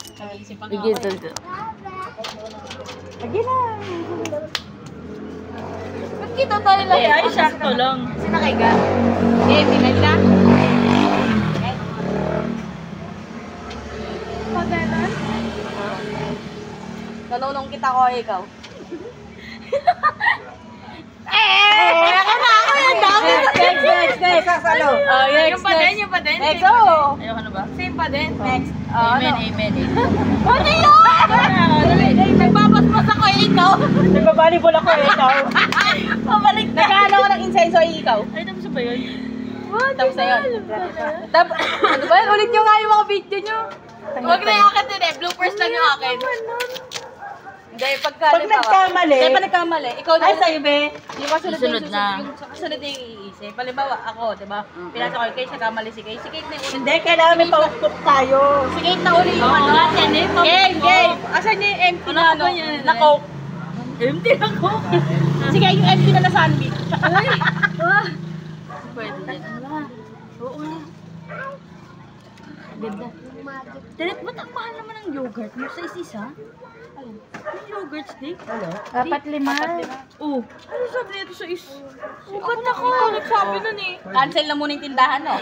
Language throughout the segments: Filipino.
Nag-iisip pa nga Bigyan ako. talaga. Lagi na. Ba't kita tayo lang? Ay, sakto lang. Sinakay ka? Okay, pinag na. Paganon? Nanunong kita ko, ikaw. Next. Sasalo. Yung pa din, yung pa din. Next, oo. Ayoko na ba? Same pa din. Next. Amen, amen. Ano yun? Nagpapaspas ako, ikaw. Nagbabalibol ako ikaw. Pabalik na. Nagkaano ko ng insenso, ikaw. Ay, tapos ba yun? Tapos na yun. Ano ba yun? Ulit nyo nga yung mga video nyo. Huwag na yung akin din eh. Bloopers lang yung akin. Hindi, pag nagkamali. Hindi, pag nagkamali. Ikaw na. Ay, sa'yo, be. Yung kasunod Susunod na. Yung kasunod na yung iisip. Halimbawa, ako, diba? Pinasa ko, Kate, nagkamali si Kate. Si Kate na yung ulit. Hindi, kailangan may pauktok tayo. Si Kate na uli yung ano. Game. Asan yung empty na ano? Na Coke. Empty na ko. Sige, yung empty na sandwich. Pwede din. Oo nga. Ganda. Direct, ba't ang mahal naman ng yogurt mo sa isa? Yung yogurt stick? Dapat 5. Oo. Ano sabi nito sa is? Oh, ba't ako? Nagsabi nun eh. Cancel na muna yung tindahan, no?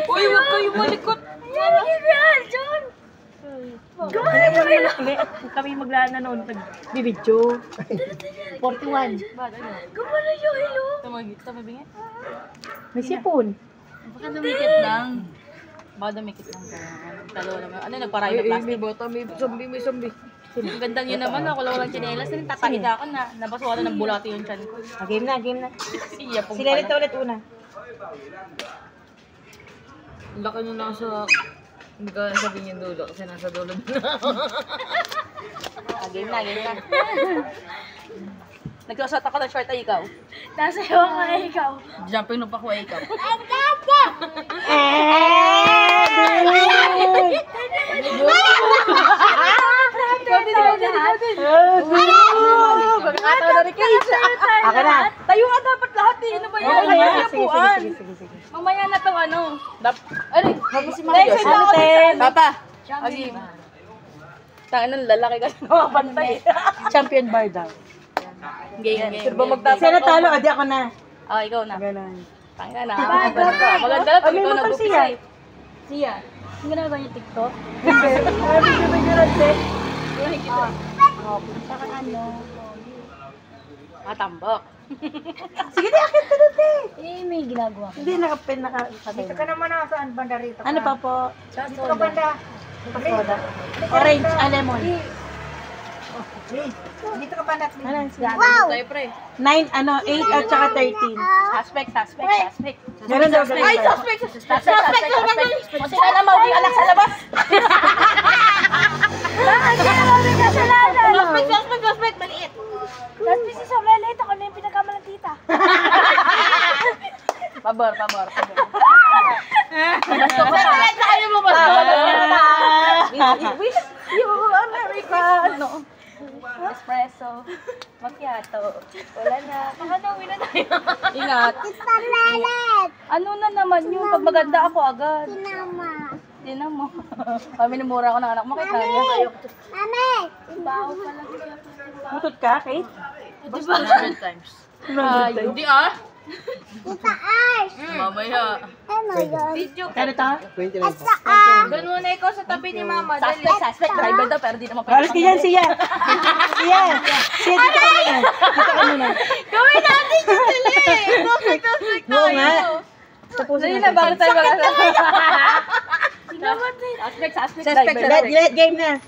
Uy, huwag kayo malikot. John! Gumana mo rin. Kami maglana noon. Nagbibidyo. 41. Gumana yung hello. Tumabingin? May sipon. Baka dumikit lang. Baka dumikit lang ka. Talo naman. Ano, nagparayo na plastic? bota, may zombie. Ang ganda nyo naman, ako lang walang tsinelas. Tatahiga ako na. Nabasuhan na ng bulati yung chan ko. Game na. Siya pong Sila ulit una. Laki nyo na sa... Hindi ka sabihin yung dulo kasi nasa dulo na. Game na. Nagsusot ako ng short ay ikaw. Nasa iyo ka ikaw. Jumping na pa ko ikaw. Pagkakatawa na rin kayo. Ako na. Tayo nga dapat lahat eh. Ano ba yan? Upuan. Sige. Mamaya na itong ano. Ano? Si Mario. Papa. Agi. Tangin ng lalaki kasi nakabantay. Champion bar daw. Game. Sino ba magtatapos? Sino talo? Adi ako na. Ah, ikaw na. Ganon. Tangin na. Maganda lang. May Ikaw motor nag-upisa siya. eh. Siya. Ang ginagawa niya TikTok? Saka ano? Matambok. Sige, di akit ka dati. May ginagawa. Hindi, naka... Dito ka naman na saan banda rito ka. Ano pa po? Dito ka banda. Soda. Orange, lemon. Dito ka banda. Ano? Tayo pre. 9, 8 at saka 13. Suspect. Meron daw Ay, suspect. Kasi na mauwi anak sa labas. Bakit kaya kami kasalanan? Suspect. Maliit. Tapos si Samuel, ito ko na yung pinagkamalang tita. Pabor. Saan na kayo mo ba? Wish you Americano. Espresso. Macchiato. Wala na. Baka nauwi na tayo. Ingat. Ano na naman yun? Pag maganda ako agad. Tinan mo. Minumura ko ng anak mo. Kaya kaya. Baho pala. Mutot ka, Kate? 100 times. Hindi ah. Mamaya. Video. Kano to? Doon muna ikaw sa tabi ni mama. Suspect. Driver daw pero di naman Alas ka yan, siya. Siya, dito ka muna. Gawin natin yung tali. Suspect Oo nga. tayo. Tapusin Dali na, bago tayo Suspect. Let game na.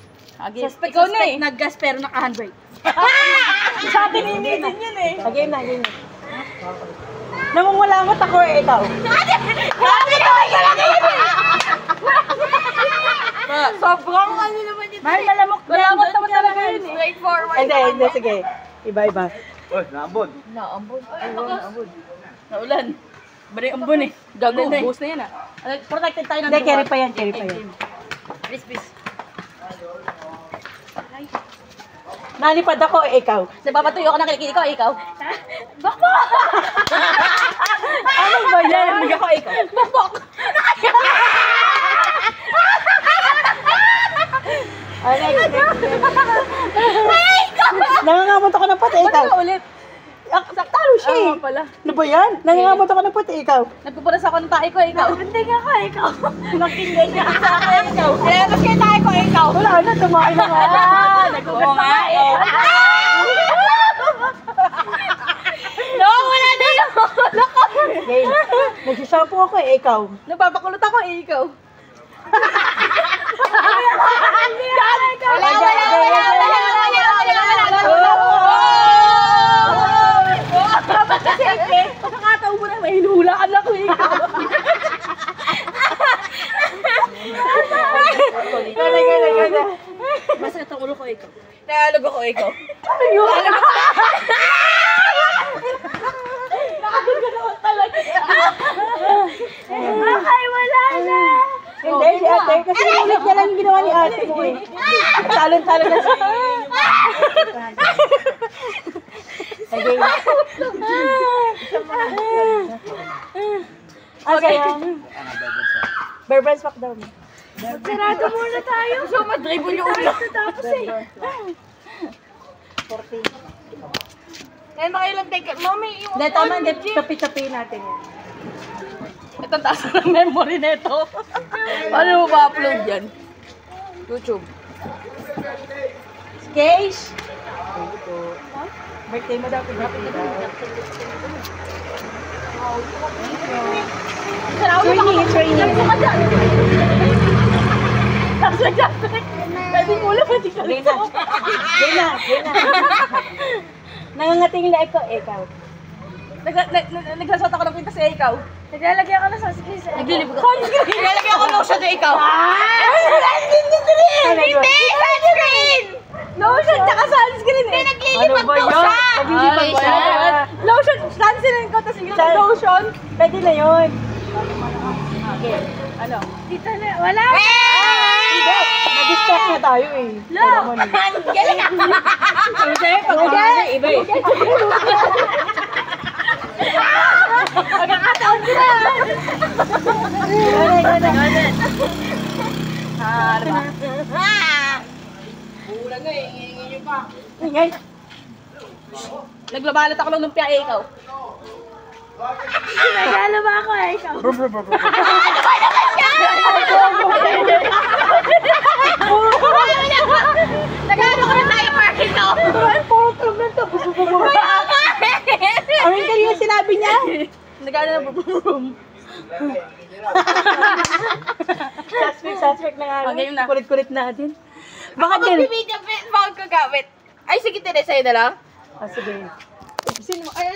Suspect. Ikaw na eh. Nag-gas pero naka-handbrake. Sa atin hindi din yun eh. Game na. Namumulangot ako eh, ikaw. Sobrang ano naman yun. Mahal malamok na. Malamot naman talaga yun eh. Straightforward. Hindi, sige. Iba. Oy, naambon. Naambon. Naulan. Bari ambon eh. Gago, boost na yan ah. Protected tayo ng Hindi, carry pa yan. Please. Nalipad ako eh, ikaw. Nagpapatuyo ka ng kilikili ko, ikaw. Ano ba yan? Ako, ikaw. Bakbok! pala. Ano ba yan? Nangangamot ako ng puti, ikaw. Nagpupunas ako ng tae ko, ikaw. Hindi nga ka, ikaw. Nakinggan niya sa akin, ikaw. Tapos kayo tae ko, ikaw. Wala na, tumain na nga. Nagpupunas na nga eh. No, wala na yun. Okay. Nagsishampoo ako eh, ikaw. Nagpapakulot ako eh, ikaw. Pagkakataon mo na, may hinuhulaan ako eh, ikaw. Gana. Masakit ang ulo ko, ikaw. Nakalog ako, ikaw. Nakagod ka naman talaga. Ay, wala na. Hindi, si ate. Kasi ulit niya lang yung ginawa ni ate mo eh. Talon-talon na siya. Okay. Okay. Bear Brands walk daw mo. Sarado muna tayo. So, madribble yung ulo. Tapos eh. 14. Ngayon ba kayo lang take it? Mami, yung... Hindi, tama. Hindi, chapi-chapi natin yan. Itong taas ng memory nito. Paano mo ba-upload yan? YouTube. Case! Birthday mo daw. Training, training. Tapos nag-plastic. Pwede mo ulo, pwede ka Gina. Gina. Nangangating na ikaw. Nagsasot ako ng kwintas sa ikaw. Naglalagyan ka na sa sunscreen. Naglilibot ako. Sunscreen! Nilalagyan ako lotion sa ikaw. Hindi! Sunscreen! Lotion tsaka sunscreen eh. Ano ba yun? Naglilibang ba yan? Lotion, sunscreen ko, tapos yung lotion. Pwede na yun. Okay. Ano? Dito na. Wala. Hindi. Nag-distract na tayo eh. Look! Galing ako. Ang sa'yo, pag iba eh. Pagkakataon ko na. Gana. Ano ba? Bulang nga eh, hingin nyo pa. Ingay. Naglabalat ako ng lumpia eh, ikaw. Nagalo ba ako eh, ikaw? Nagano ko ng timer, ikaw. Ay, puro tulog na ito. Amin kanina sinabi niya. Nagano na bubum. Suspect na nga. Okay, yun na. Kulit-kulit natin. Baka Baka din. magbibigyan, bawag ko gamit. Ay, sige, tine, sa'yo na lang. Ah, sige. Sino mo? Ay,